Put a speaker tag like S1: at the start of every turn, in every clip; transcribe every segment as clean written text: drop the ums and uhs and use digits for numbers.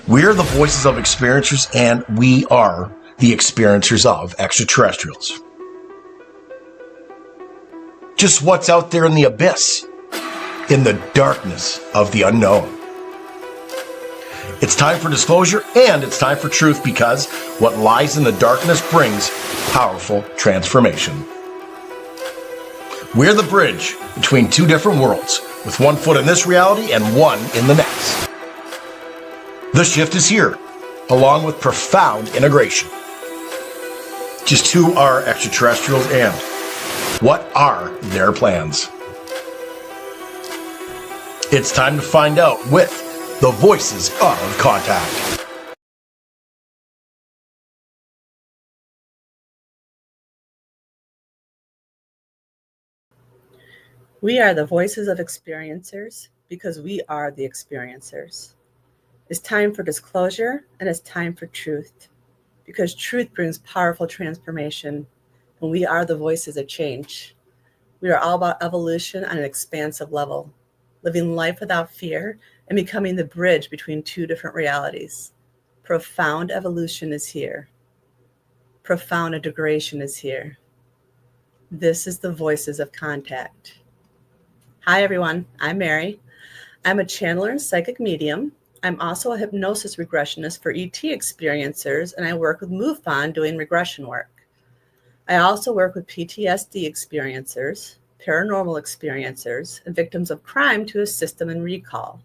S1: We're the voices of experiencers, and we are the experiencers of extraterrestrials. Just what's out there in the abyss, in the darkness of the unknown. It's time for disclosure and it's time for truth, because what lies in the darkness brings powerful transformation. We're the bridge between two different worlds, with one foot in this reality and one in the next. The shift is here, along with profound integration. Just who are extraterrestrials and what are their plans? It's time to find out with the voices of Contac.
S2: We are the voices of experiencers because we are the experiencers. It's time for disclosure and it's time for truth, because truth brings powerful transformation, and we are the voices of change. We are all about evolution on an expansive level, living life without fear and becoming the bridge between two different realities. Profound evolution is here. Profound integration is here. This is the voices of Contac. Hi, everyone. I'm Mary. I'm a channeler and psychic medium. I'm also a hypnosis regressionist for ET experiencers, and I work with MUFON doing regression work. I also work with PTSD experiencers, paranormal experiencers, and victims of crime to assist them in recall.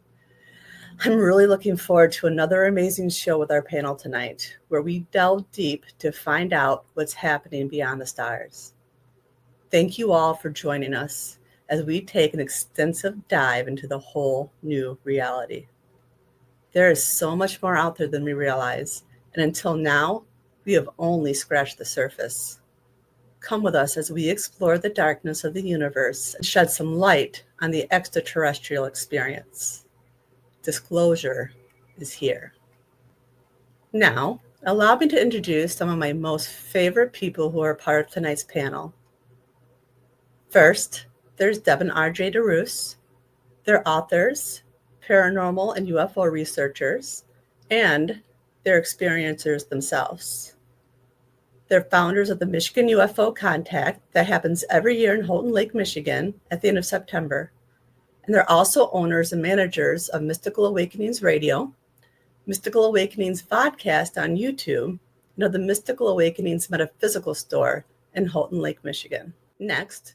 S2: I'm really looking forward to another amazing show with our panel tonight, where we delve deep to find out what's happening beyond the stars. Thank you all for joining us as we take an extensive dive into the whole new reality. There is so much more out there than we realize, and until now, we have only scratched the surface. Come with us as we explore the darkness of the universe and shed some light on the extraterrestrial experience. Disclosure is here. Now, allow me to introduce some of my most favorite people who are part of tonight's panel. First, there's Deb and RJ DeRoos. They're authors, paranormal and UFO researchers, and they're experiencers themselves. They're founders of the Michigan UFO Contac that happens every year in Houghton Lake, Michigan at the end of September. And they're also owners and managers of Mystical Awakenings Radio, Mystical Awakenings Vodcast on YouTube, and of the Mystical Awakenings Metaphysical Store in Houghton Lake, Michigan. Next,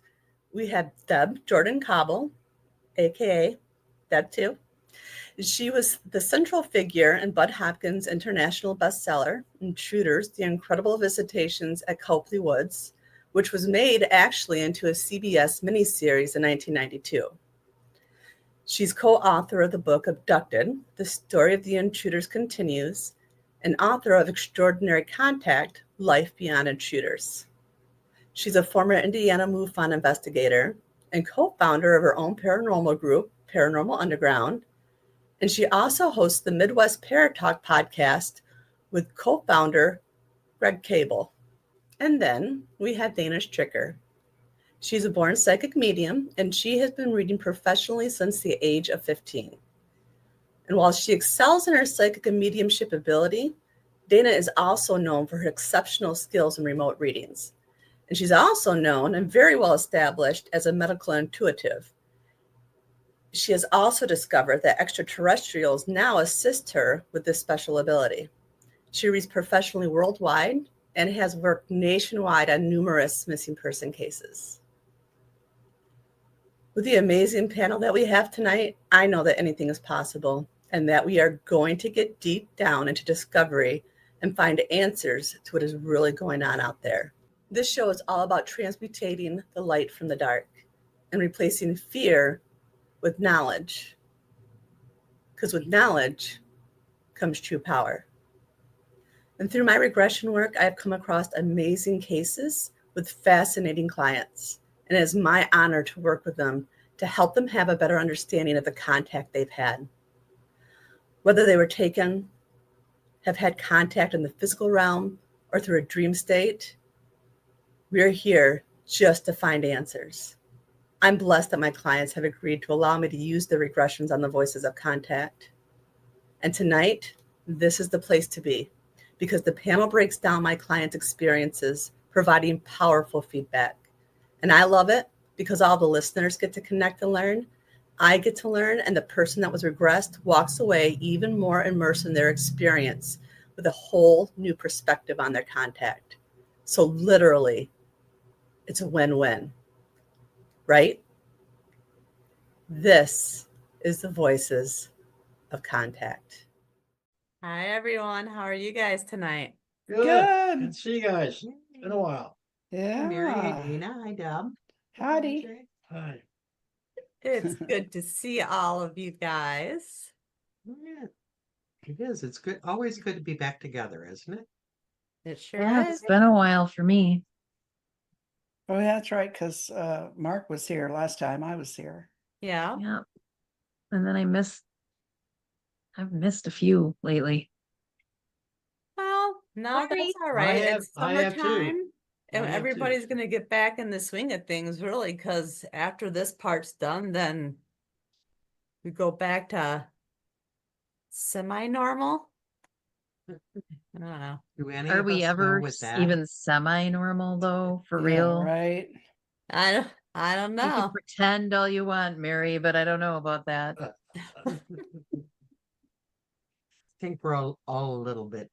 S2: we have Deb Jordan Cobble, aka Deb 2. She was the central figure in Bud Hopkins' international bestseller, Intruders, The Incredible Visitations at Copley Woods, which was made actually into a CBS miniseries in 1992. She's co-author of the book Abducted, The Story of the Intruders Continues, and author of Extraordinary Contact, Life Beyond Intruders. She's a former Indiana MUFON investigator and co-founder of her own paranormal group, Paranormal Underground. And she also hosts the Midwest Paratalk podcast with co-founder Greg Cable. And then we have Dana Stricker. She's a born psychic medium, and she has been reading professionally since the age of 15. And while she excels in her psychic and mediumship ability, Dana is also known for her exceptional skills in remote readings. And she's also known and very well established as a medical intuitive. She has also discovered that extraterrestrials now assist her with this special ability. She reads professionally worldwide and has worked nationwide on numerous missing person cases. With the amazing panel that we have tonight, I know that anything is possible and that we are going to get deep down into discovery and find answers to what is really going on out there. This show is all about transmutating the light from the dark and replacing fear with knowledge, because with knowledge comes true power. And through my regression work, I've come across amazing cases with fascinating clients, and it is my honor to work with them to help them have a better understanding of the contact they've had. Whether they were taken, have had contact in the physical realm, or through a dream state, we're here just to find answers. I'm blessed that my clients have agreed to allow me to use the regressions on the voices of Contac. And tonight, this is the place to be because the panel breaks down my clients' experiences, providing powerful feedback. And I love it because all the listeners get to connect and learn. I get to learn, and the person that was regressed walks away even more immersed in their experience with a whole new perspective on their contact. So, literally, it's a win win, right? This is the Voices of Contact. Hi, everyone. How are you guys tonight?
S3: Good.
S4: Good to see you guys. Been a while.
S3: Yeah.
S5: Mary, hi Dana, hi Deb.
S3: Howdy.
S4: Hi.
S2: It's good to see all of you guys.
S5: Yeah, it is. It's good. Always good to be back together, isn't it?
S2: It sure
S6: Yeah,
S2: is.
S6: it's been a while for me.
S3: Oh, that's right, because Mark was here last time I was here.
S2: Yeah.
S6: Yeah. And then I've missed a few lately.
S2: Well, no, that's
S6: Sorry.
S2: all right. It's
S4: I have too.
S2: summertime, and
S4: I have too.
S2: everybody's going to get back in the swing of things, really, because after this part's done, then we go back to semi-normal. I don't know.
S5: Do any
S6: Are
S5: of
S6: we
S5: us know
S6: ever
S5: with that?
S6: even semi-normal though, for
S3: Yeah,
S6: real?
S3: right?
S2: I don't
S6: You can
S2: know.
S6: pretend all you want, Mary, but I don't know about that.
S5: I think we're all a little bit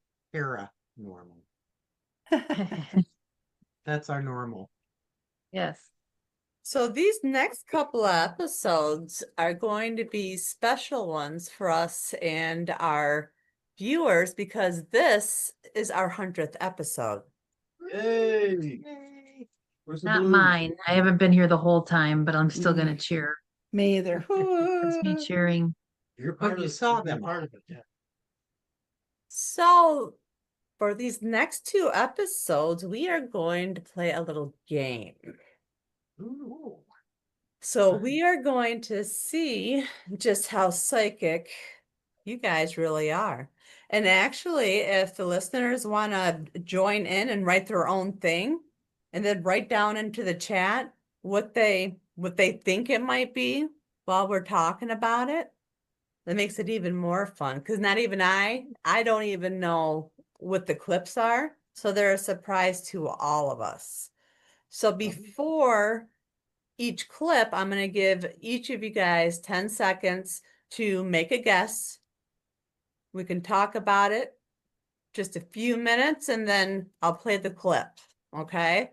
S5: normal. That's our normal.
S6: Yes.
S2: So these next couple of episodes are going to be special ones for us and our viewers because this is our 100th episode.
S4: Hey,
S5: Yay.
S4: where's the
S6: Not
S4: balloons?
S6: mine. I haven't been here the whole time, but I'm still gonna
S3: Mm.
S6: cheer.
S3: Me either.
S6: It's me cheering.
S4: You're
S5: Oh,
S4: part
S5: you
S4: of
S5: saw
S4: you're
S5: them.
S4: part of it. Yeah.
S2: So for these next two episodes, we are going to play a little game.
S5: Ooh.
S2: So
S5: Fun.
S2: we are going to see just how psychic you guys really are. And actually, if the listeners want to join in and write their own thing and then write down into the chat what they think it might be while we're talking about it, that makes it even more fun because not even I don't even know what the clips are. So they're a surprise to all of us. So before each clip, I'm going to give each of you guys 10 seconds to make a guess. We can talk about it just a few minutes and then I'll play the clip. Okay.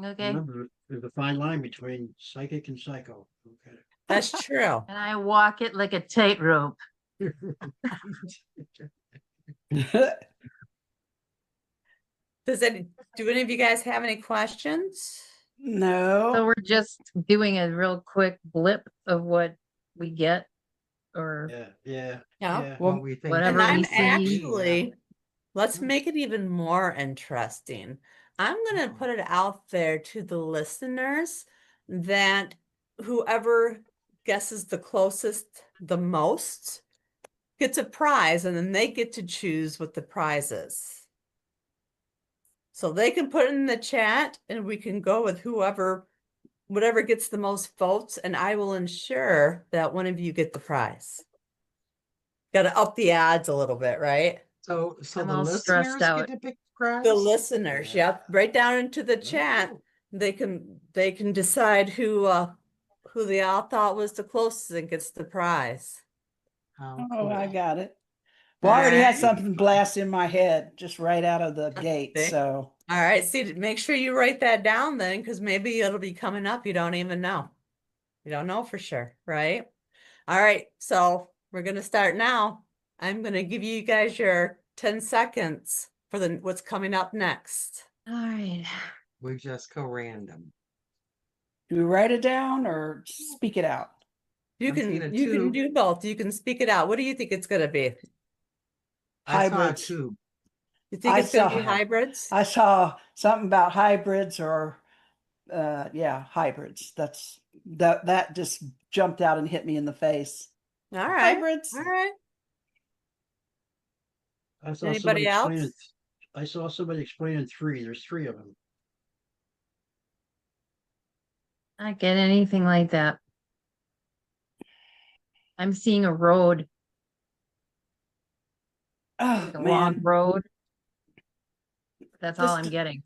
S6: Okay.
S4: Remember, there's a fine line between psychic and psycho. Okay.
S2: That's true.
S6: And I walk it like a tightrope.
S2: Do any of you guys have any questions?
S6: So
S3: No.
S6: we're just doing a real quick blip of what we get or
S4: Yeah, yeah,
S2: Yeah.
S4: yeah.
S3: Well,
S5: What we think.
S6: whatever
S2: And
S6: we
S2: I'm
S6: see.
S2: actually, let's make it even more interesting. I'm going to put it out there to the listeners that whoever guesses the closest, the most, gets a prize, and then they get to choose what the prize is. So they can put it in the chat, and we can go with whatever gets the most votes, and I will ensure that one of you get the prize. Got to up the odds a little bit, right?
S5: So
S6: I'm
S5: the
S6: all stressed
S5: listeners
S6: out.
S5: get to pick prize?
S2: The listeners, yep, right down into the chat.
S5: Oh.
S2: They can decide who they all thought was the closest and gets the prize.
S5: How
S3: Oh, I
S5: cool.
S3: got it. Well, I already had
S2: Alright.
S3: something blast in my head just right out of the gate.
S2: See?
S3: So
S2: All right, see, make sure you write that down then, because maybe it'll be coming up. You don't even know. You don't know for sure, right? All right, so we're gonna start now. I'm gonna give you guys your 10 seconds for what's coming up next.
S6: All right.
S5: We just go random.
S3: do we write it down or speak it out?
S2: You
S5: I'm seeing a
S2: can
S5: tube.
S2: do both. You can speak it out. What do you think it's gonna be?
S5: I saw a
S3: Hybrids.
S5: tube.
S2: You think
S3: I
S2: it's gonna be
S3: saw-
S2: hybrids?
S3: I saw something about hybrids or yeah, hybrids. That just jumped out and hit me in the face.
S2: All right.
S3: Hybrids.
S2: All right.
S4: I saw
S2: Anybody
S4: somebody explain
S2: else?
S4: it. I saw somebody explaining three. There's three of them.
S6: Not get anything like that. I'm seeing a road.
S3: Oh
S6: like a long
S3: man,
S6: road. That's all
S3: This-
S6: I'm getting.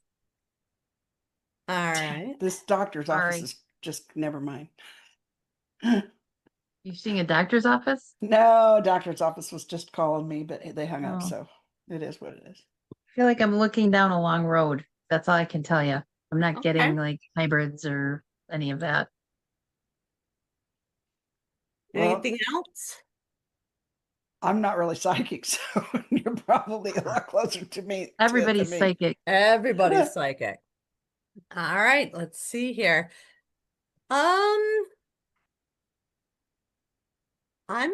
S2: All right.
S3: this doctor's office
S6: Sorry.
S3: is just never mind.
S6: You seeing a doctor's office?
S3: No, doctor's office was just calling me, but they hung up,
S6: Oh.
S3: so it is what it is.
S6: I feel like I'm looking down a long road. That's all I can tell you. I'm not
S2: Okay.
S6: getting like hybrids or any of that.
S3: Well,
S2: Anything else?
S3: I'm not really psychic, so you're probably a lot closer to me. to it
S6: Everybody's
S3: than me.
S6: psychic.
S2: Everybody's psychic. All right, let's see here. I'm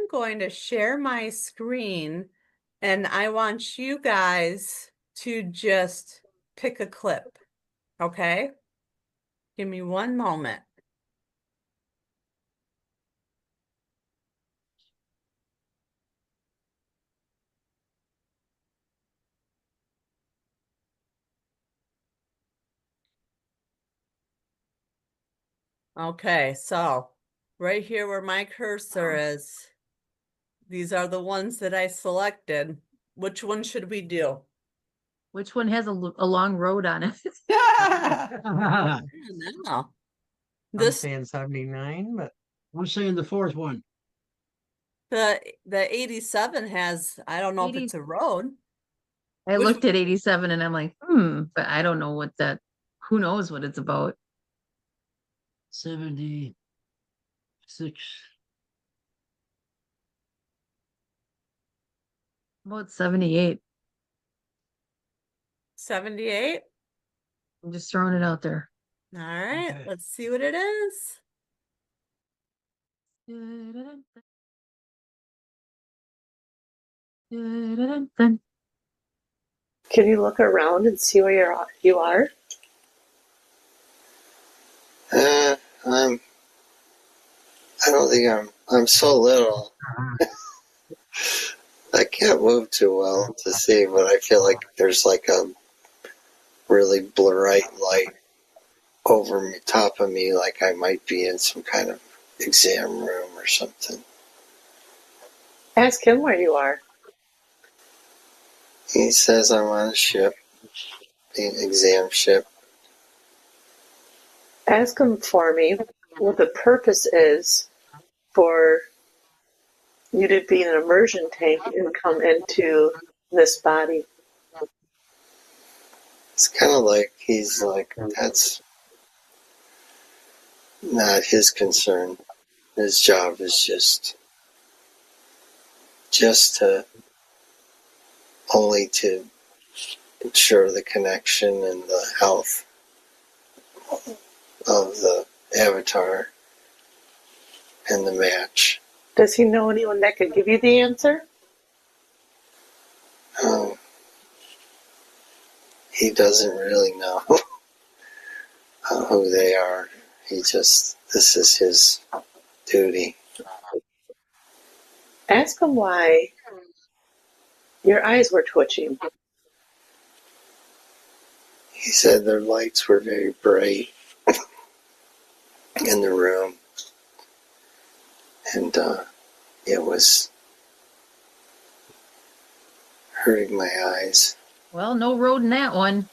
S2: going to share my screen and I want you guys to just pick a clip. Okay? Give me one moment. Okay, so right here where my cursor is, these are the ones that I selected. Which one should we do?
S6: Which one has a long road on it?
S2: I don't know.
S5: I'm
S2: This
S5: saying 79, but
S4: I'm saying the fourth one.
S2: the 87 has, I don't know if
S6: 80
S2: it's a road.
S6: I
S2: Which
S6: looked at 87 and I'm like, but I don't know who knows what it's about.
S4: 76.
S6: About 78.
S2: 78?
S6: I'm just throwing it out there.
S2: All right,
S4: Okay.
S2: let's see what it is.
S7: Can you look around and see where you are?
S8: I'm. I don't think I'm so little. I can't move too well to see, but I feel like there's like a really bright light over me, top of me, like I might be in some kind of exam room or something.
S7: Ask him where you are.
S8: He says I'm on a ship, the exam ship.
S7: Ask him for me what the purpose is for you to be in an immersion tank and come into this body.
S8: It's kind of like he's like, that's not his concern. His job is just to only to ensure the connection and the health of the avatar and the match.
S7: Does he know anyone that could give you the answer?
S8: He doesn't really know who they are. This is his duty.
S7: Ask him why your eyes were twitching.
S8: He said their lights were very bright in the room, and it was hurting my eyes.
S6: Well, no road in that one.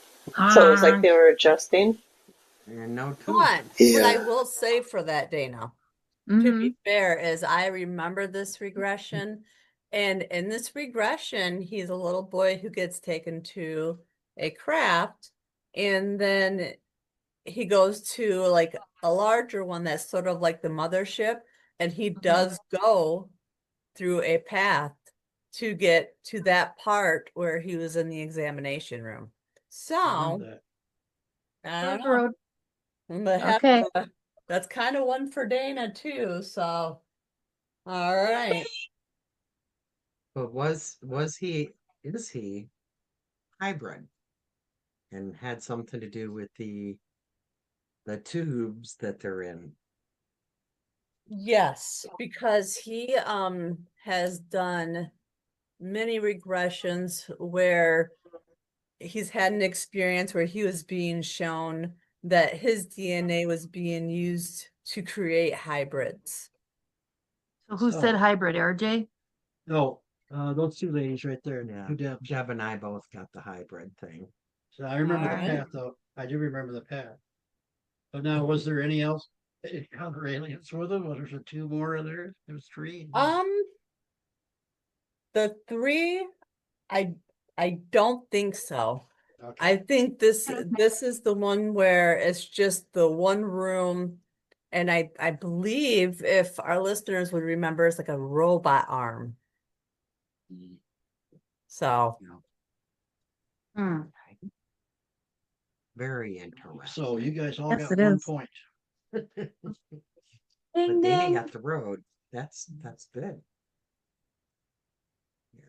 S7: So it was like they were adjusting.
S5: and no tooth.
S2: What I
S8: Yeah.
S2: will say for that, Dana, to
S6: Mhm.
S2: be fair, is I remember this regression. And in this regression, he's a little boy who gets taken to a craft. And then he goes to like a larger one that's sort of like the mothership. And he does go through a path to get to that part where he was in the examination room.
S4: I
S2: So
S4: heard that.
S2: I don't
S6: Road,
S2: know.
S6: road.
S2: I'm gonna have
S6: Okay.
S2: that's kind of one for Dana too. So, all right.
S5: But is he hybrid and had something to do with the tubes that they're in?
S2: Yes, because he has done many regressions where he's had an experience where he was being shown that his DNA was being used to create hybrids.
S6: So who said hybrid, RJ?
S4: No, Those two ladies right there.
S5: Yeah.
S4: Two Debs.
S5: Jeb and I both got the hybrid thing.
S4: So I remember the
S2: Alright.
S4: path though. I do remember the path. But now, was there any else? Any other aliens with them? Was there two more of there? There was three.
S2: The three, I don't think so.
S4: Okay.
S2: I think this is the one where it's just the one room, and I believe, if our listeners would remember, it's like a robot arm. So
S6: Hmm.
S5: Very interesting.
S4: So you guys all
S6: Yes,
S4: got
S6: it
S4: 1
S6: is.
S4: point.
S6: Ding,
S5: But they
S6: ding.
S5: got the road. That's good.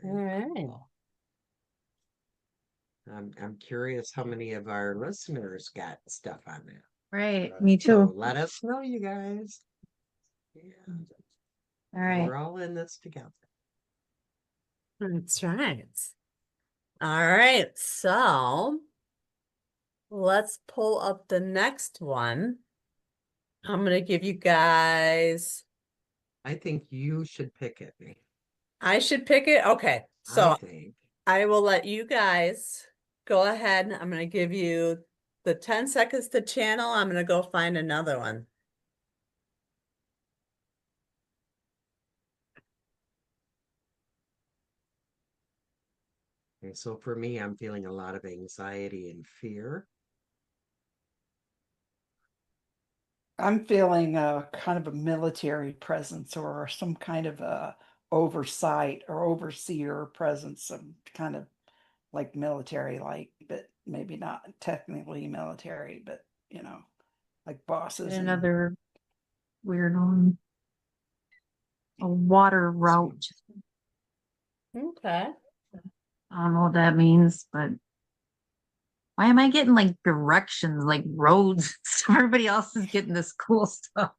S2: all right.
S5: I'm curious how many of our listeners got stuff on that.
S6: Right, me
S5: So
S6: too.
S5: let us know, you guys. Yeah,
S6: All right.
S5: we're all in this together.
S2: That's right. All right, so let's pull up the next one. I'm gonna give you guys.
S5: I think you should pick it.
S2: I should pick it. Okay, so
S5: I think.
S2: I will let you guys go ahead. I'm gonna give you the 10 seconds to channel. I'm gonna go find another one.
S5: And so for me, I'm feeling a lot of anxiety and fear.
S3: I'm feeling a kind of a military presence or some kind of a oversight or overseer presence, some kind of like military, like, but maybe not technically military, but you know, like bosses.
S6: Get
S3: And
S6: another weird one. A water route.
S2: Okay.
S6: I don't know what that means, but why am I getting like directions, like roads? Everybody else is getting this cool stuff.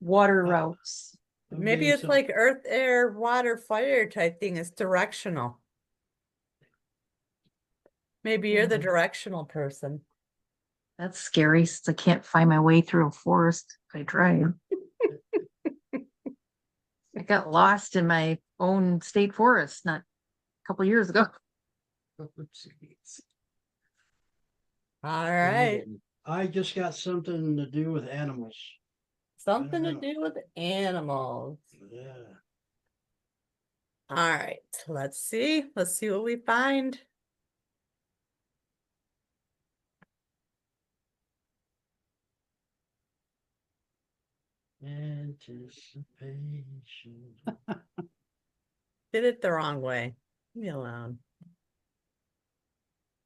S6: Water routes.
S4: I'm
S2: Maybe
S4: getting
S2: it's
S4: some-
S2: like earth, air, water, fire type thing. It's directional. Maybe you're the directional person.
S6: That's scary since I can't find my way through a forest if I try. I got lost in my own state forest not a couple years ago.
S5: Oh, jeez.
S2: All right.
S4: I just got something to do with animals.
S2: Something to
S4: know.
S2: do with animals.
S4: Yeah.
S2: All right. Let's see. Let's see what we find.
S4: Anticipation.
S2: Did it the wrong way. Leave me alone.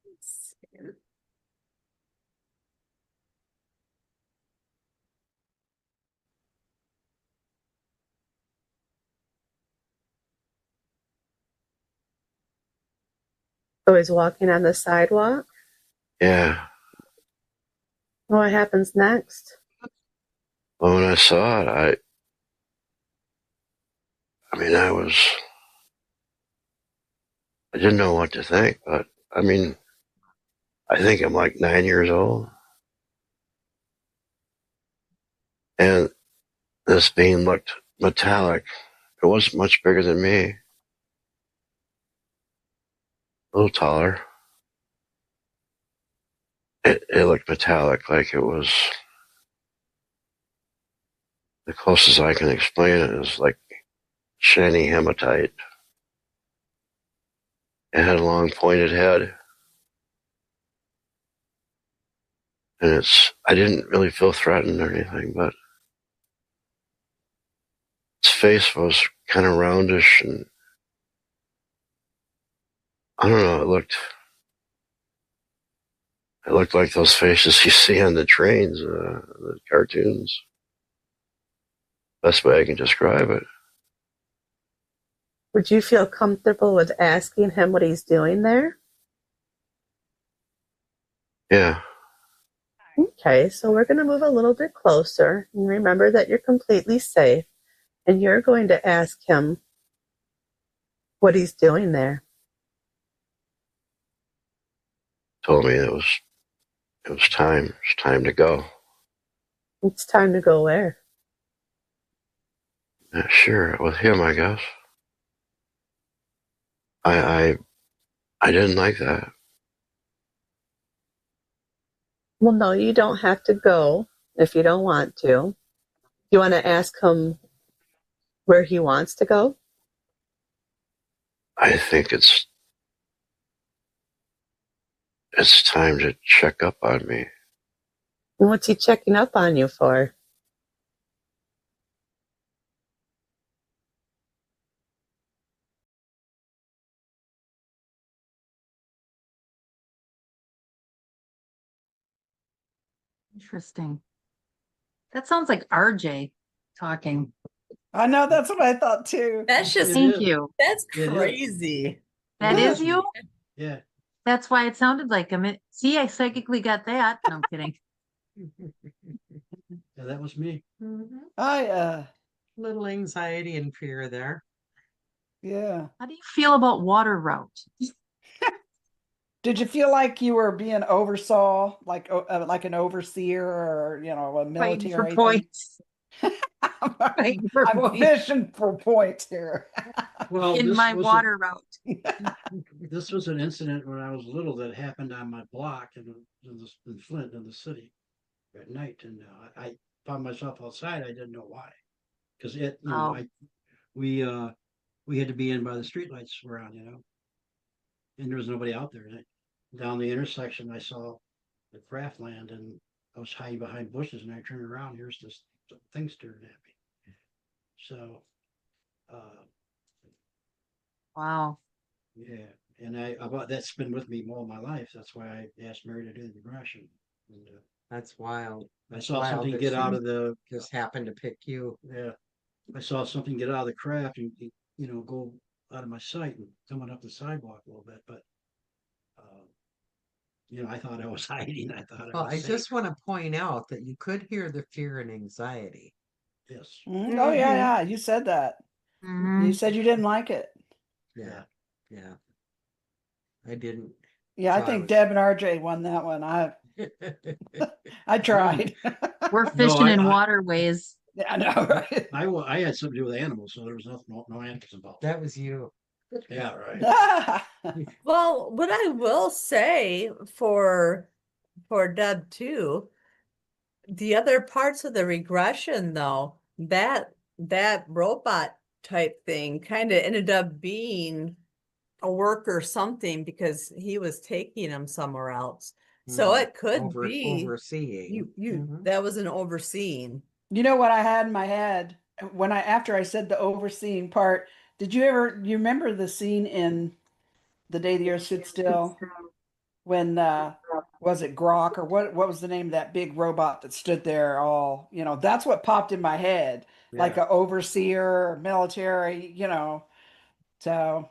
S2: Let's see. So he's walking on the sidewalk.
S8: Yeah.
S2: What happens next?
S8: Well, when I saw it, I mean, I didn't know what to think, but I mean, I think I'm like 9 years old. And this being looked metallic. It wasn't much bigger than me. A little taller. It looked metallic, like it was, the closest I can explain it is like shiny hematite. It had a long pointed head. And I didn't really feel threatened or anything, but its face was kind of roundish, and I don't know, it looked like those faces you see on the trains, the cartoons. Best way I can describe it.
S2: Would you feel comfortable with asking him what he's doing there?
S8: Yeah.
S2: Okay, so we're going to move a little bit closer and remember that you're completely safe, and you're going to ask him what he's doing there.
S8: Told me it was time. It's time to go.
S2: It's time to go where?
S8: Sure, with him, I guess.
S9: I I didn't like that.
S7: Well, no, you don't have to go if you don't want to. You want to ask him where he wants to go?
S9: I think it's time to check up on me.
S7: What's he checking up on you for?
S6: Interesting. That sounds like RJ talking.
S3: I know that's what I thought too.
S2: That's just,
S6: Thank
S4: is.
S6: you.
S2: that's
S4: It is.
S2: crazy.
S6: That
S4: Yeah.
S6: is you?
S4: Yeah.
S6: That's why it sounded like him. See, I psychically got that. No, I'm kidding.
S4: Yeah, that was me.
S3: I
S5: Little anxiety and fear there.
S3: yeah.
S6: How do you feel about water route?
S3: Did you feel like you were being oversaw, like an overseer, or a
S6: Fighting for
S3: military thing?
S6: points.
S3: I'm,
S6: Fighting for
S3: I'm
S6: points
S3: fishing for points here.
S4: Well,
S6: in
S4: this
S6: my
S4: was
S6: water route.
S4: this was an incident when I was little that happened on my block in Flint, in the city, at night, and I found myself outside. I didn't know why, because
S6: Oh.
S4: we had to be in by the streetlights were on, and there was nobody out there. And down the intersection, I saw the craft land, and I was hiding behind bushes, and I turned around. Here's this thing staring at me. So,
S6: Wow.
S4: yeah, and that's been with me all my life. That's why I asked Mary to do the regression. And,
S5: That's wild.
S4: I
S5: That's
S4: saw
S5: wild
S4: something
S5: that
S4: get
S5: she
S4: out of the
S5: just happened to pick you.
S4: yeah. I saw something get out of the craft and go out of my sight and coming up the sidewalk a little bit, but I thought I was hiding. I thought I
S5: Well,
S4: was
S5: I
S4: safe.
S5: just want to point out that you could hear the fear and anxiety.
S4: Yes.
S3: Oh yeah, you said that.
S6: Mhm.
S3: You said you didn't like it.
S5: Yeah. Yeah. I didn't.
S3: Yeah, I
S5: So I
S3: think
S5: was-
S3: Deb and RJ won that one. I tried.
S6: We're
S4: No,
S6: fishing in waterways.
S3: Yeah, I know, right?
S4: I had something to do with animals, so there was no animals involved.
S5: That was you.
S4: Yeah, right.
S2: Well, what I will say for Deb too, the other parts of the regression though, that robot type thing kind of ended up being a work or something because he was taking him somewhere else. So
S5: Mhm.
S2: it could be
S5: Overseeing.
S2: you
S5: Mhm.
S2: that was an overseeing.
S3: You know what I had in my head when after I said the overseeing part, you remember the scene in The Day the Earth Stood Still when was it Grok or what was the name of that big robot that stood there all, that's what popped in my head, like
S4: Yeah.
S3: a overseer, military, so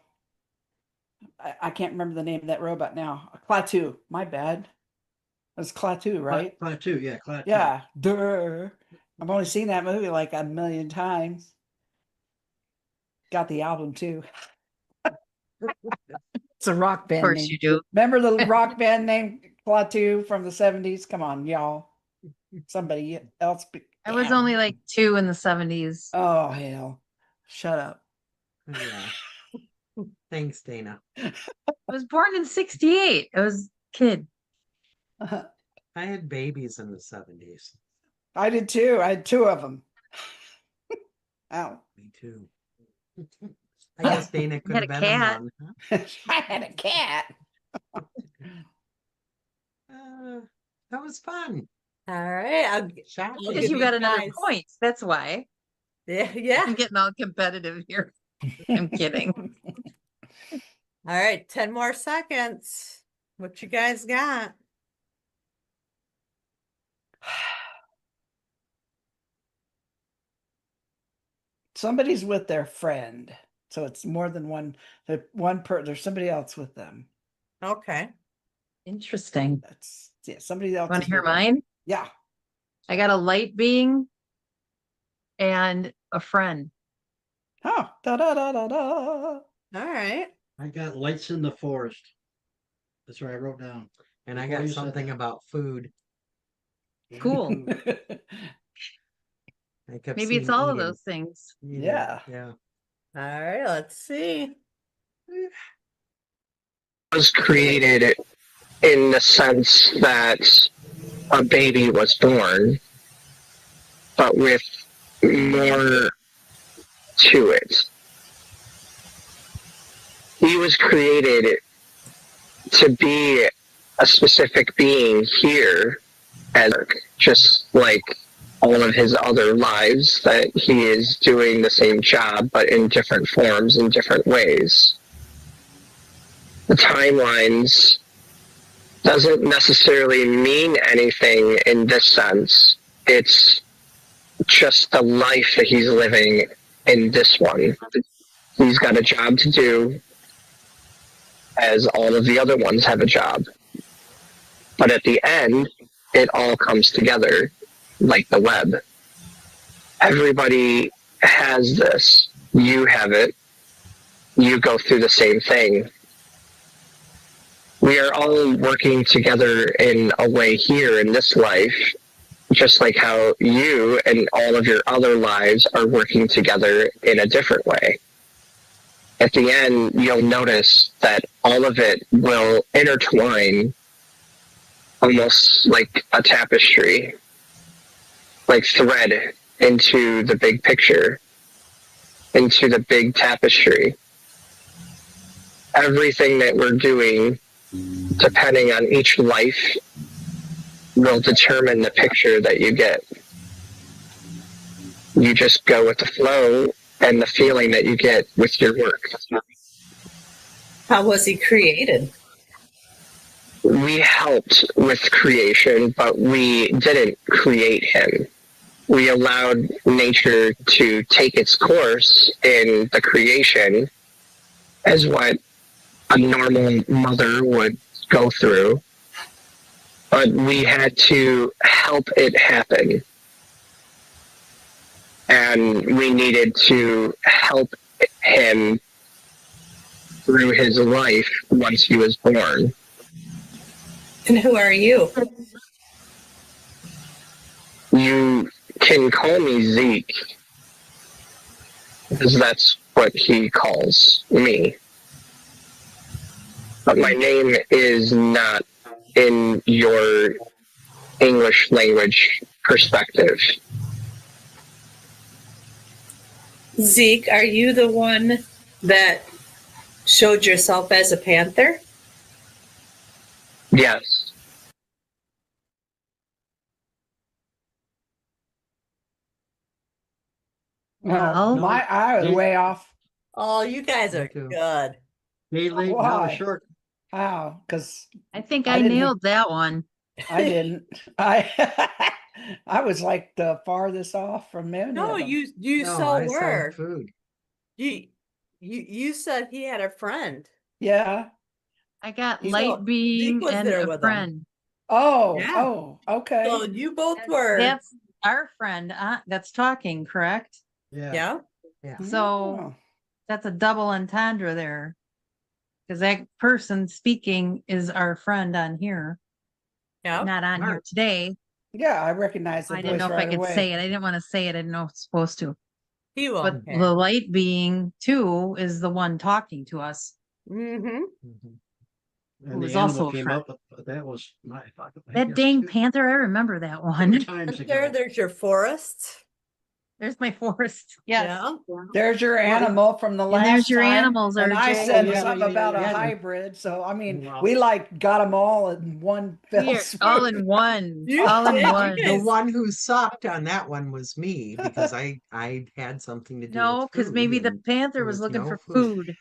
S3: I can't remember the name of that robot now. Klaatu, my bad. It was Klaatu, right?
S4: Clat two, yeah, Clat two.
S3: Yeah, duh. I've only seen that movie like a million times. Got the album too. It's a rock
S6: Of
S3: band
S6: course
S3: name.
S6: you do.
S3: Remember the rock band name Klaatu from the 70s? Come on, y'all. Somebody else.
S6: I was only like 2 in the 70s.
S3: Oh, hell. Shut up.
S5: Yeah. Thanks, Dana.
S6: I was born in 68. I was a kid.
S5: I had babies in the 70s.
S3: I did too. I had 2 of them. Ow.
S5: Me too. I guess Dana could
S6: had
S5: have
S6: a
S5: been
S6: cat.
S5: one. Huh?
S3: I had a cat.
S5: That was fun.
S2: All right.
S5: Shocking.
S6: Because you
S2: these
S6: got enough
S2: guys-
S6: points. That's why.
S2: Yeah.
S6: I'm getting all competitive here. I'm kidding.
S2: All right, 10 more seconds. What you guys got?
S3: Somebody's with their friend. So it's more than one. There's somebody else with them.
S2: Okay.
S6: Interesting.
S3: Somebody else.
S6: Want to
S3: is
S6: hear
S3: with them.
S6: mine?
S3: Yeah.
S6: I got a light being and a friend.
S3: Oh, da da da da da.
S2: All right.
S4: I got lights in the forest. That's what I wrote down.
S5: And I
S4: Before
S5: got
S4: you said
S5: something
S4: that.
S5: about food.
S6: Cool.
S5: I kept
S6: Maybe it's
S5: seeing
S6: all of
S5: eating.
S6: those things.
S3: Yeah.
S5: Yeah.
S2: All right, let's see.
S10: was created in the sense that a baby was born, but with more to it. He was created to be a specific being here, as just like all of his other lives, that he is doing the same job but in different forms, in different ways. The timelines doesn't necessarily mean anything in this sense. It's just the life that he's living in this one. He's got a job to do, as all of the other ones have a job. But at the end, it all comes together like the web. Everybody has this. You have it. You go through the same thing. We are all working together in a way here in this life, just like how you and all of your other lives are working together in a different way. At the end, you'll notice that all of it will intertwine almost like a tapestry, like thread into the big picture, into the big tapestry. Everything that we're doing, depending on each life, will determine the picture that you get. You just go with the flow and the feeling that you get with your work.
S2: How was he created?
S10: We helped with creation, but we didn't create him. We allowed nature to take its course in the creation as what a normal mother would go through, but we had to help it happen. And we needed to help him through his life once he was born.
S2: And who are you?
S10: You can call me Zeke, because that's what he calls me. But my name is not in your English language perspective.
S2: Zeke, are you the one that showed yourself as a panther?
S10: Yes.
S3: Well,
S6: Well,
S3: my eye was
S4: They-
S3: way off.
S2: Oh, you guys are
S5: Me too.
S2: good.
S4: Day late, an hour
S3: Why?
S4: short.
S3: How? Because
S6: I think
S3: I
S6: I
S3: didn't
S6: nailed that one.
S3: I didn't. I I was like the farthest off from many
S2: No,
S3: of them.
S2: you
S5: No,
S2: so
S5: I said
S2: were.
S5: food.
S2: You said he had a friend.
S3: Yeah.
S6: I got
S3: He's-
S6: light
S2: So,
S6: being
S2: Zeke was
S6: and
S2: there
S6: a
S2: with him.
S6: friend.
S3: Oh,
S2: Yeah.
S3: oh, okay.
S2: So you both were.
S6: That's our friend that's talking, correct?
S2: Yeah.
S6: So
S3: Oh.
S6: that's a double entendre there. Because that person speaking is our friend on here,
S2: Yeah.
S6: not on here
S4: Mark.
S6: today.
S3: Yeah, I recognize the
S6: I didn't
S3: voice
S6: know if
S3: right
S6: I could
S3: away.
S6: say it. I didn't want to say it. I didn't know if I was supposed to.
S2: He will.
S6: But the light being too is the one talking to us.
S2: Mm-hmm.
S4: And
S6: Who was
S4: the animal
S6: also a
S4: came
S6: friend.
S4: up, but that was my
S6: That dang panther, I remember that one.
S4: times
S2: There,
S4: ago.
S2: there's your forest.
S6: There's my forest. Yes.
S2: Yeah.
S3: There's your animal from the
S6: And
S3: last
S6: there's your
S3: time.
S6: animals,
S3: And I
S6: RJ.
S3: said
S4: Yeah,
S3: something
S4: yeah,
S3: about
S4: yeah,
S3: a
S4: yeah.
S3: hybrid. So I mean,
S4: Wow.
S3: we like got them all in one fell
S6: We are
S3: swoop.
S6: all in one.
S2: You
S6: All in
S2: did, you
S6: one.
S5: The
S2: guys-
S5: one who sucked on that one was me because I had something to do
S6: No,
S5: with
S6: because
S5: food,
S6: maybe the
S5: and
S6: panther
S5: there
S6: was looking
S5: no
S6: for food.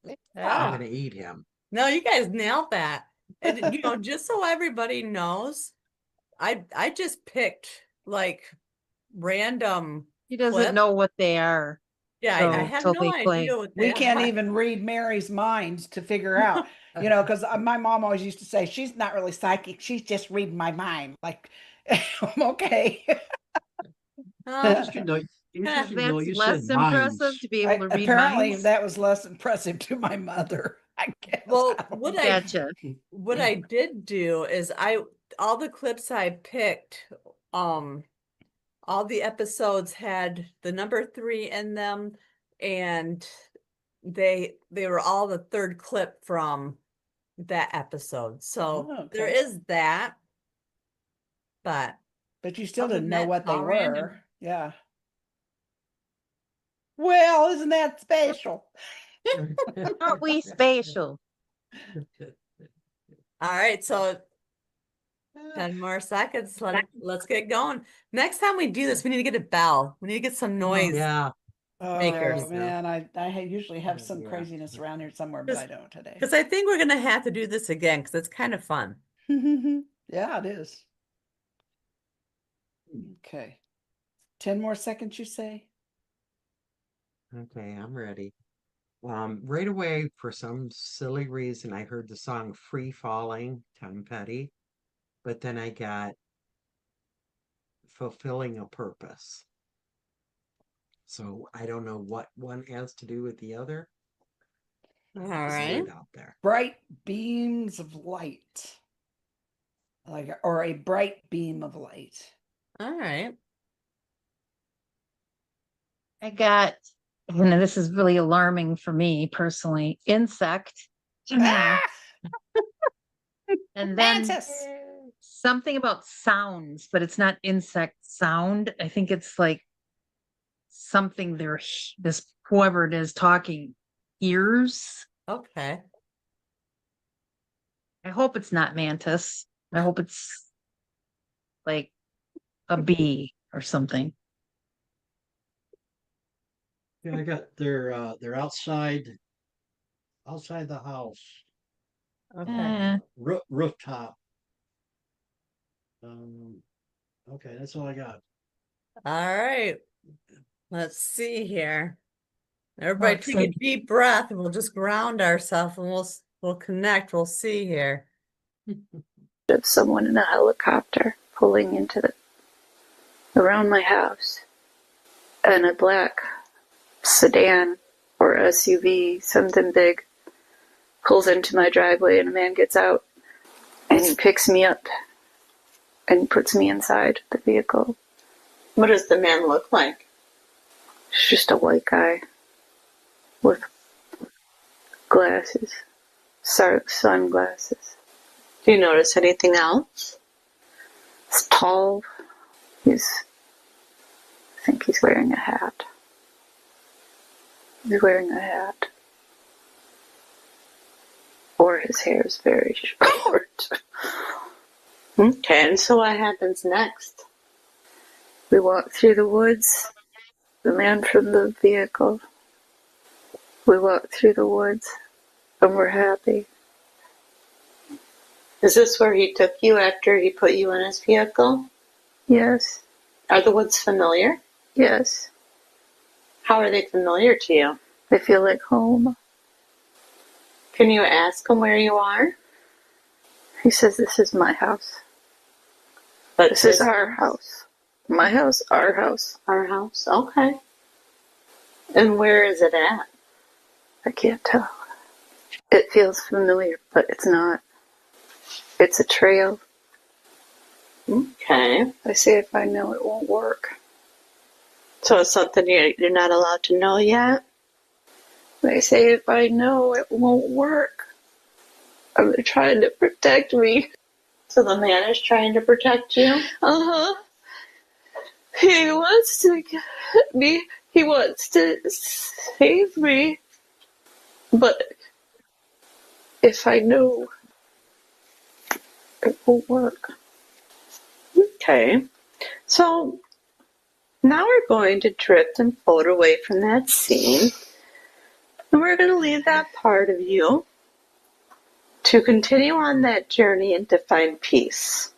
S5: I'm
S2: Yeah.
S5: gonna eat him.
S2: No, you guys nailed that. And, just so everybody knows, I just picked like random.
S6: He doesn't
S2: clip.
S6: know what they are.
S2: Yeah,
S6: So,
S2: I have
S6: till
S2: no
S6: they
S2: idea
S6: play.
S2: what
S3: We
S2: they
S3: can't
S2: are.
S3: even read Mary's minds to figure out, because my mom always used to say, she's not really psychic. She's just reading my mind. Like, okay.
S4: Interesting though.
S6: That's
S4: Interesting though. You said
S6: less impressive
S4: minds.
S6: to be able to read
S3: Apparently,
S6: minds.
S3: that was less impressive to my mother, I guess.
S2: Well,
S3: I don't
S2: what
S3: know.
S6: Gotcha.
S2: what I did do is all the clips I picked, all the episodes had the number 3 in them, and they were all the third clip from that episode. So
S3: Oh,
S2: there
S3: okay.
S2: is that, but
S3: But you still
S2: other
S3: didn't
S2: than
S3: know
S2: that,
S3: what
S2: it's
S3: they
S2: all
S3: were.
S2: random.
S3: Yeah. Well, isn't that special?
S6: Aren't we spatial?
S2: All right, so 10 more seconds. Let's get going. Next time we do this, we need to get a bell. We need to get some noise
S5: Yeah.
S2: makers.
S3: Oh man, usually have some
S5: Yeah.
S3: craziness around here somewhere, but I don't today.
S2: Because I think we're gonna have to do this again because it's kind of fun.
S3: Yeah, it is. Okay. 10 more seconds, you say?
S5: Okay, I'm ready. Right away, for some silly reason, I heard the song Free Falling, Tom Petty, but then I got Fulfilling a Purpose. So I don't know what one has to do with the other.
S2: All
S5: Just
S2: right.
S5: put it out there.
S3: Bright beams of light. Or a bright beam of light.
S2: All right.
S6: I got, this is really alarming for me personally, insect.
S3: Ah!
S6: And then
S3: Mantis!
S6: something about sounds, but it's not insect sound. I think it's like something this whoever it is talking ears.
S2: Okay.
S6: I hope it's not mantis. I hope it's like a bee or something.
S4: Yeah, I got they're outside the house,
S2: Okay.
S4: rooftop. Okay, that's all I got.
S2: All right. Let's see here. Everybody
S6: it's
S2: take a deep breath and we'll just ground ourselves and we'll connect. We'll see here.
S7: Of someone in a helicopter pulling around my house, and a black sedan or SUV, something big, pulls into my driveway, and a man gets out and he picks me up and puts me inside the vehicle.
S2: What does the man look like?
S7: It's just a white guy with glasses, sunglasses.
S2: Do you notice anything else?
S7: He's tall. I think he's wearing a hat. He's wearing a hat. Or his hair is very short.
S2: Okay, and so what happens next?
S7: We walk through the woods. The man from the vehicle. We walk through the woods, and we're happy.
S2: Is this where he took you after he put you in his vehicle?
S7: Yes.
S2: Are the woods familiar?
S7: Yes.
S2: How are they familiar to you?
S7: They feel like home.
S2: Can you ask him where you are?
S7: He says this is my house.
S2: But
S7: this is our house. My house, our house.
S2: Our house, okay. And where is it at?
S7: I can't tell. It feels familiar, but it's not. It's a trail.
S2: Okay.
S7: I say if I know it won't work.
S2: So it's something you're not allowed to know yet?
S7: They say if I know it won't work. They're trying to protect me.
S2: So the man is trying to protect you?
S7: Uh-huh. He wants to get me. He wants to save me. But if I know, it won't work.
S2: Okay. So now we're going to drift and float away from that scene. And we're going to leave that part of you to continue on that journey and to find peace.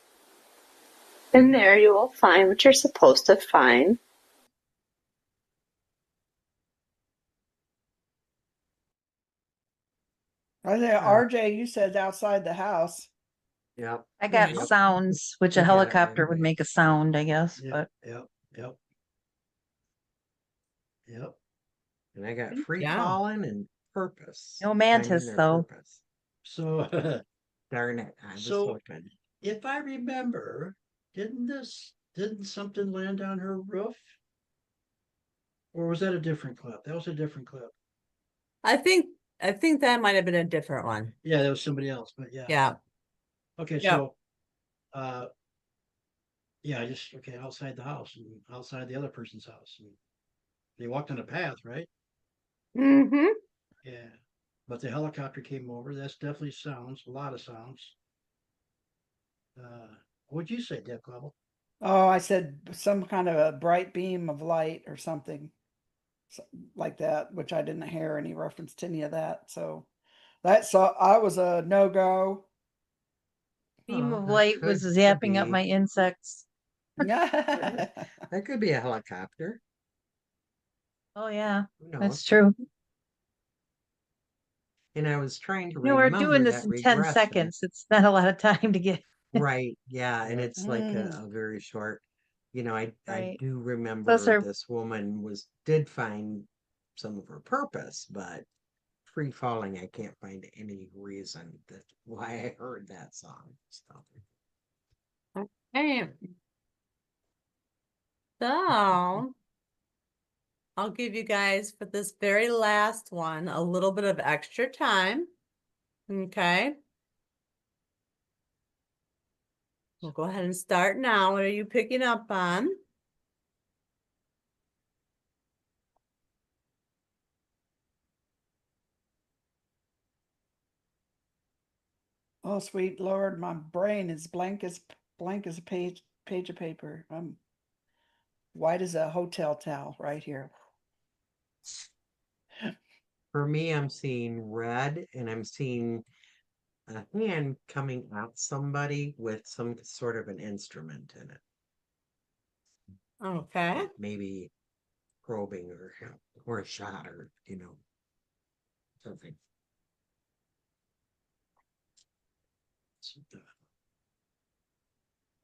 S2: And there you will find what you're supposed to find.
S3: RJ, you said outside the house.
S5: Yep.
S6: I got
S5: Yep.
S6: sounds, which
S5: I
S6: a
S5: got it right
S6: helicopter would
S5: away.
S6: make a sound, I guess. But
S4: Yep.
S5: And I got
S2: Good
S5: Free
S2: job.
S5: Falling and Purpose.
S6: no
S5: Finding
S6: mantis
S5: their
S6: though.
S5: purpose.
S4: So,
S5: Darn it. I was
S4: So-
S5: looking.
S4: if I remember, didn't something land on her roof? Or was that a different clip? That was a different clip.
S2: I think I think that might have been a different one.
S4: Yeah, there was somebody else, but yeah.
S2: Yeah.
S4: Okay,
S2: Yep.
S4: so yeah, I just outside the house and outside the other person's house. And they walked on a path, right?
S2: Mm-hmm.
S4: Yeah. But the helicopter came over. That's definitely sounds, a lot of sounds. What'd you say, Deb Global?
S3: Oh, I said some kind of a bright beam of light or something like that, which I didn't hear any reference to any of that. So I was a no go.
S6: Beam
S5: Oh,
S6: of
S5: that
S6: light was
S5: could
S6: zapping up
S5: be.
S6: my insects.
S5: That could be a helicopter.
S6: Oh yeah,
S5: Who knows?
S6: that's true.
S5: And I was trying to
S6: We're doing
S5: remember
S6: this
S5: that
S6: in 10
S5: regression.
S6: seconds. It's not a lot of time to get
S5: Right. Yeah. And it's like
S3: Mm.
S5: a very short, I
S6: right.
S5: do
S6: Plus
S5: remember
S6: our
S5: this woman did find some of her purpose, but free falling, I can't find any reason why I heard that song. So.
S2: Hey. So I'll give you guys for this very last one a little bit of extra time. Okay. We'll go ahead and start now. What are you picking up on?
S3: Oh, sweet Lord, my brain is blank as a page of paper. White as a hotel towel right here.
S5: For me, I'm seeing red and I'm seeing a hand coming at somebody with some sort of an instrument in it.
S2: Okay.
S5: Like maybe probing or a shot or something.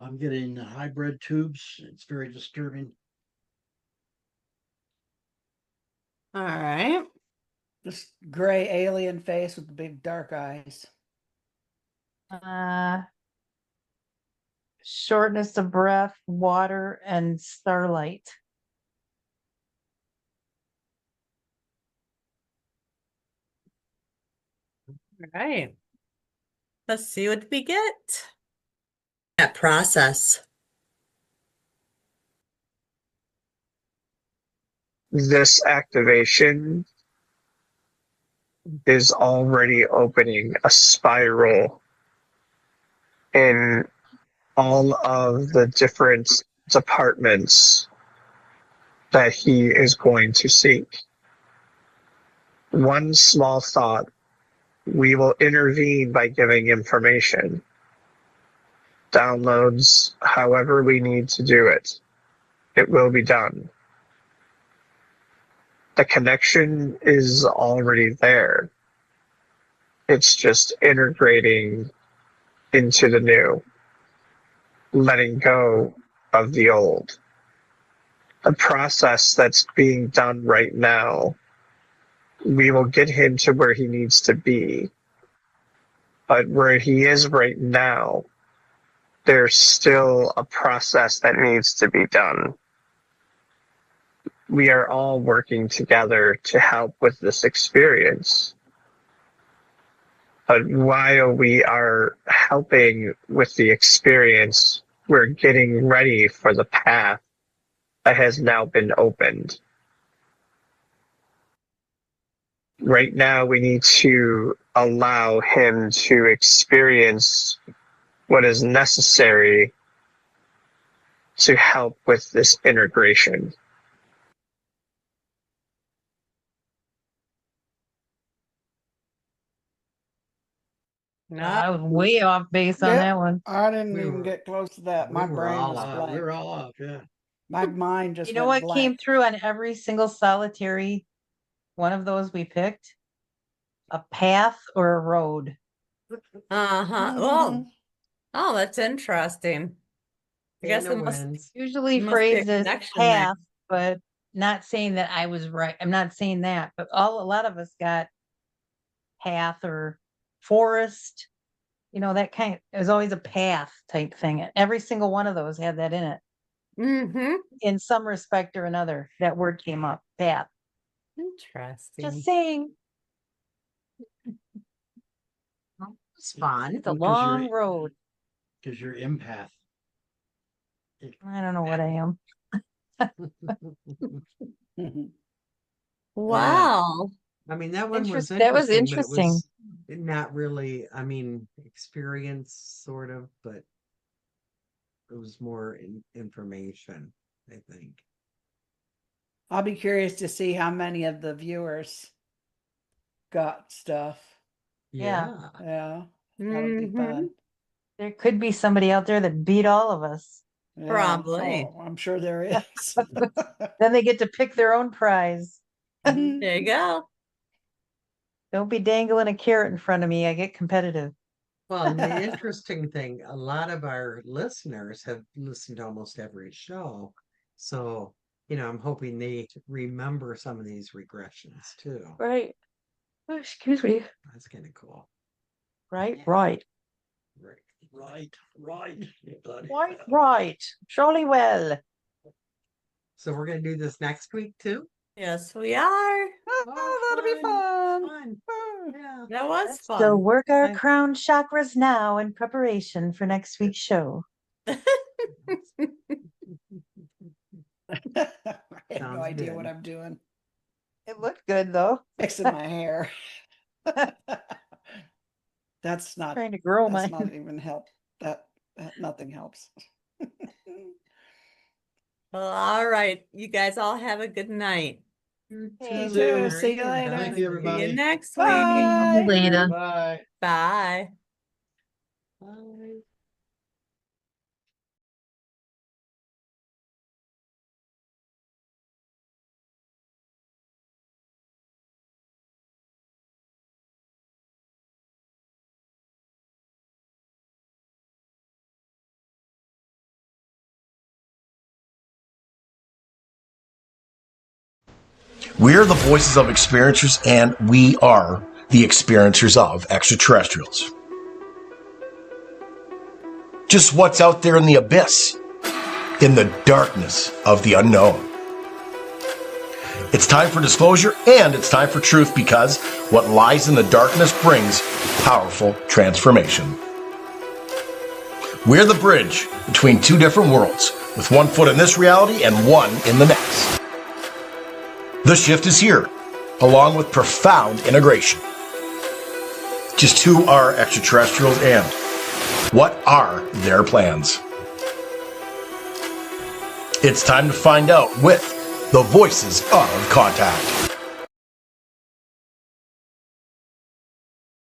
S4: I'm getting hybrid tubes. It's very disturbing.
S2: All right.
S3: This gray alien face with the big dark eyes.
S6: shortness of breath, water, and starlight.
S2: All right. Let's see what we get. That process.
S10: This activation is already opening a spiral in all of the different departments that he is going to seek. One small thought, we will intervene by giving information, downloads, however we need to do it. It will be done. The connection is already there. It's just integrating into the new, letting go of the old. The process that's being done right now, we will get him to where he needs to be. But where he is right now, there's still a process that needs to be done. We are all working together to help with this experience. But while we are helping with the experience, we're getting ready for the path that has now been opened. Right now, we need to allow him to experience what is necessary to help with this integration.
S2: No.
S6: I was way off base on that one.
S3: I didn't
S5: We
S3: even
S5: were-
S3: get close to that. My
S5: we were
S3: brain
S5: all
S3: was
S5: off.
S3: blank.
S4: We were all off, yeah.
S3: My mind just
S6: You know
S3: went
S6: what came
S3: blank.
S6: through on every single solitary one of those we picked? A path or a road.
S2: Uh-huh. Well, oh, that's interesting. I guess
S5: Anna
S2: it must
S5: wins.
S6: Usually
S2: must be a
S6: phrased as
S2: connection there.
S6: path, but not saying that I was right. I'm not saying that, but a lot of us got path or forest. That kind of, it was always a path type thing. Every single one of those had that in it.
S2: Mm-hmm.
S6: In some respect or another, that word came up, path.
S2: Interesting.
S6: Just saying.
S5: It's fun.
S6: It's a
S4: Because you're-
S6: long road.
S4: Because you're empath.
S6: I don't know what I am.
S2: Wow.
S5: I mean, that one was
S6: That was
S5: interesting, but it
S6: interesting.
S5: was not really, I mean, experience sort of, but it was more information, I think.
S3: I'll be curious to see how many of the viewers got stuff.
S6: Yeah.
S3: Yeah, that'll be fun.
S6: There could be somebody out there that beat all of us.
S3: Yeah.
S2: Probably.
S3: Oh, I'm sure there is.
S6: Then they get to pick their own prize.
S2: There you go.
S6: Don't be dangling a carrot in front of me. I get competitive.
S5: Well, and the interesting thing, a lot of our listeners have listened to almost every show. So, I'm hoping they remember some of these regressions too.
S6: Right. Oh, excuse me.
S5: That's kind of cool.
S6: Right.
S5: Right.
S6: Right. Surely well.
S5: So we're going to do this next week too?
S2: Yes, we are.
S3: Oh, that'll be fun.
S5: Yeah.
S2: That was
S6: So
S2: fun.
S6: work our
S5: I-
S6: crown chakras now in preparation for next week's show.
S3: I have no
S5: Sounds
S3: idea what
S5: good.
S3: I'm doing.
S6: It looked good though.
S3: Fixing my hair. That's not
S6: Trying to grow
S3: that's
S6: mine.
S3: not even help. That nothing helps.
S2: Well, all right. You guys all have a good night.
S3: You too. See you later.
S4: Thank you,
S2: See
S4: everybody.
S2: you next
S3: Bye.
S2: week.
S6: Later.
S4: Bye.
S2: Bye.
S5: Bye.
S1: We're the voices of experiencers, and we are the experiencers of extraterrestrials. Just what's out there in the abyss, in the darkness of the unknown. It's time for disclosure and it's time for truth, because what lies in the darkness brings powerful transformation. We're the bridge between two different worlds, with one foot in this reality and one in the next. The shift is here, along with profound integration. Just who are extraterrestrials and what are their plans? It's time to find out with the voices of Contact.